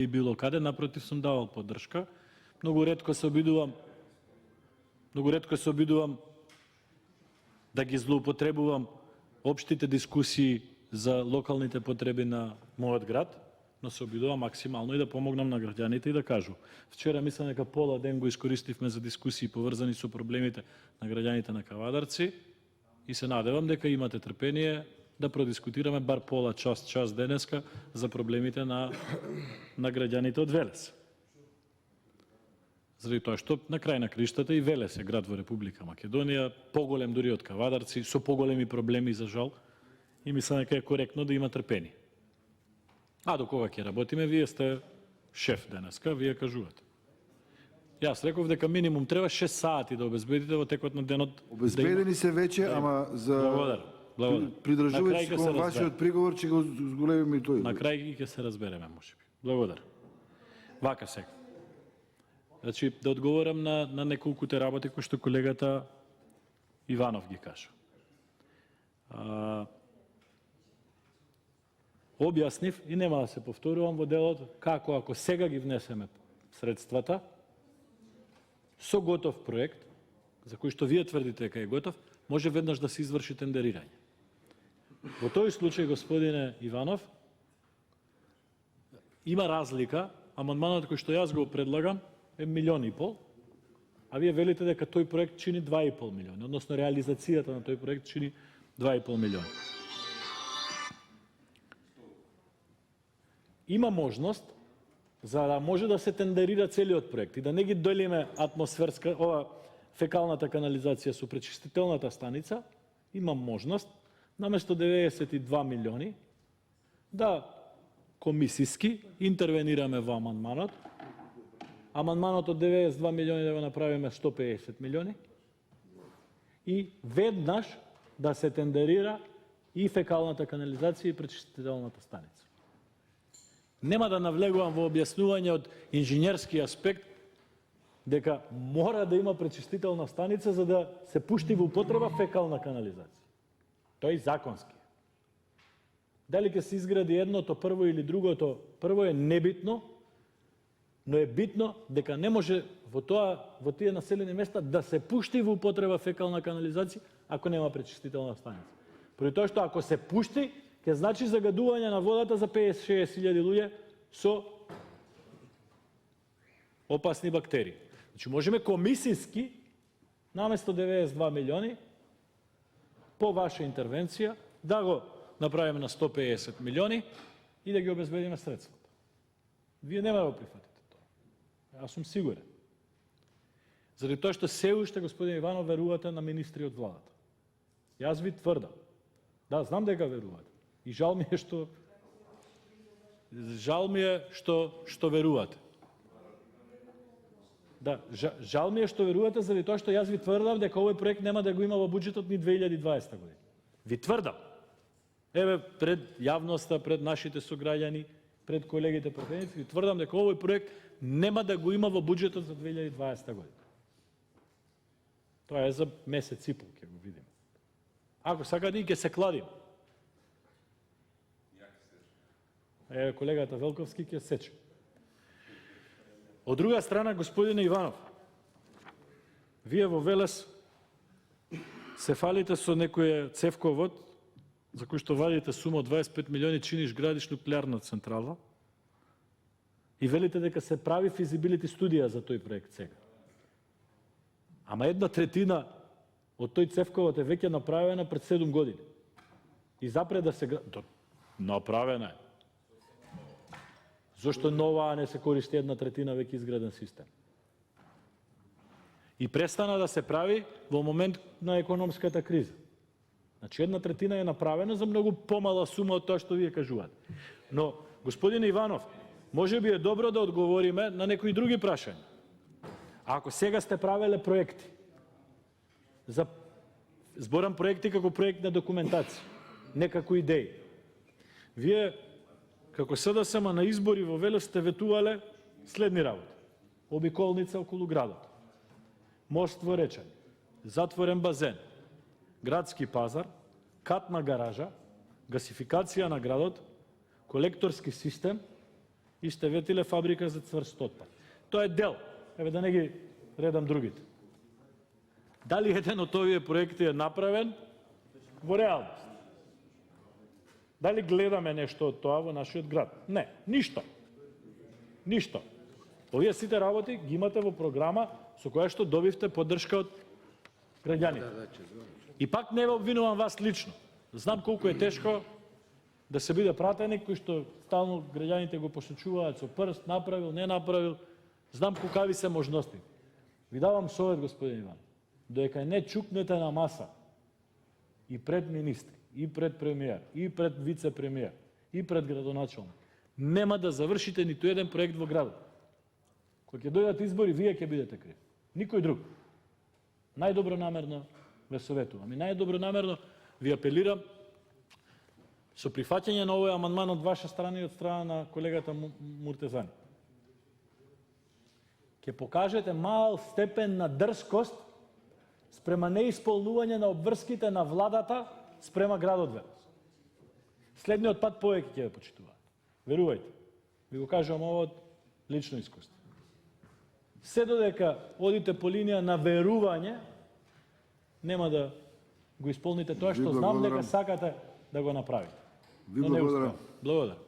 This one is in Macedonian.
и било каде, напротив сум давал поддршка. Многу ретко се обидувам да ги злоупотребувам општите дискусии за локалните потреби на мојот град, но се обидувам максимално и да помогнам на граѓаните и да кажу. Вчера мислам дека пола ден го искористивме за дискусии поврзани со проблемите на граѓаните на Кавадарци и се надевам дека имате трпение да продискутираме бар пола час денеска за проблемите на граѓаните од Велес. Заради тоа што на крај на криштата и Велес е град во Република Македонија, поголем дури од Кавадарци, со поголеми проблеми за жал, и мислам дека е коректно да има трпение. А до кога ќе работиме, вие сте шеф денеска, вие кажувате. Јас реков дека минимум треба 6 сати да обезбедите во текот на денот. Обезбедени се веќе, ама за Благодарам. придржувајќи се кон вашиот приговор ќе го зголемиме и тој. На крај ќе се разбереме, можеби. Благодарам. Вака сега. Значи, да одговорам на неколкуте работи кои што колегата Иванов ги кажа. Објаснив и нема да се повторувам во делот како ако сега ги внесеме средствата со готов проект, за кој што вие тврдите дека е готов, може веднаш да се изврши тендерирање. Во тој случај, господине Иванов, има разлика, амандманот кој што јас го предлагам е 1,5 милиони, а вие велите дека тој проект чини 2,5 милиони, односно реализацијата на тој проект чини 2,5 милиони. Има можност за да може да се тендерира целиот проект и да не ги делиме атмосферска, фекалната канализација со пречистителната станица, има можност наместо 92 милиони да комисиски интервенираме во амандманот. Амандманот од 92 милиони да го направиме 150 милиони и веднаш да се тендерира и фекалната канализација и пречистителната станица. Нема да навлегувам во објаснување од инженерски аспект дека мора да има пречистителна станица за да се пушти во употреба фекална канализација. Тоа е законски. Дали ќе се изгради едното прво или другото прво е небитно, но е битно дека не може во тие населени места да се пушти во употреба фекална канализација ако нема пречистителна станица. Поради тоа што ако се пушти, ќе значи загадување на водата за 50-60 хиљади луѓе со опасни бактерии. Значи можеме комисиски наместо 92 милиони по ваша интервенција да го направиме на 150 милиони и да ги обезбедиме средствата. Вие нема да го прифатите тоа. Јас сум сигурен. Заради тоа што се уште, господин Иванов, верувате на министри од владата. Јас ви тврдам. Да, знам дека верувате. И жал ми е што верувате. Да, жал ми е што верувате заради тоа што јас ви тврдам дека овој проект нема да го има во буџетот ни 2020 година. Ви тврдам. Еве пред јавноста, пред нашите сограѓани, пред колегите пратеници, ви тврдам дека овој проект нема да го има во буџетот за 2020 година. Тоа е за месец и пол, ќе го видиме. Ако сакате и ќе се кладим. Еве колегата Велковски ќе сече. Од друга страна, господине Иванов, вие во Велес се фалите со некој цевковод за кој што вадите сума од 25 милиони, чиниш градиш нуклеарна централа и велите дека се прави физибилити студија за тој проект сега. Ама 1/3 од тој цевковод е веќе направена пред 7 години. И запред да се направена е. Зошто нова, а не се користи 1/3 веќе изграден систем? И престана да се прави во момент на економската криза. Значи 1/3 е направена за многу помала сума од тоа што вие кажувате. Но, господин Иванов, може би е добро да одговориме на некои други прашања. Ако сега сте правеле проекти, зборам проекти како проектна документација, не како идеи. Вие како СДСМ на избори во Велес сте ветувале следни работи. Обиколница околу градот, мост во Речани, затворен базен, градски пазар, катна гаража, гасификација на градот, колекторски систем и сте ветиле фабрика за цврст отпад. Тоа е дел. Еве да не ги редам другите. Дали еден од овие проекти е направен во реалност? Дали гледаме нешто од тоа во нашиот град? Не, ништо. Ништо. Овие сите работи ги имате во програма со која што добивте поддршка од граѓаните. И пак не ве обвинувам вас лично. Знам колку е тешко да се биде пратеник кој што стално граѓаните го посочуваат со прст, направил, не направил. Знам какви се можности. Ви давам совет, господин Иван, додека не чукнете на маса и пред министри, и пред премиер, и пред вице-премиер, и пред градоначалник, нема да завршите ниту еден проект во градот. Кога ќе дојдат избори, вие ќе бидете криви. Никој друг. Најдобронамерно ве советувам. И најдобронамерно ви апелирам со прифаќање на овој амандман од ваша страна и од страна на колегата Муртезани. Ќе покажете мал степен на дрскост спрема неисполнување на обврските на владата спрема градот Велес. Следниот пат повеќе ќе ве почитуваат. Верувајте. Ви го кажувам ово од лично искуство. Се додека одите по линија на верување, нема да го исполните тоа што знам дека сакате да го направите. Ви благодарам. Благодарам.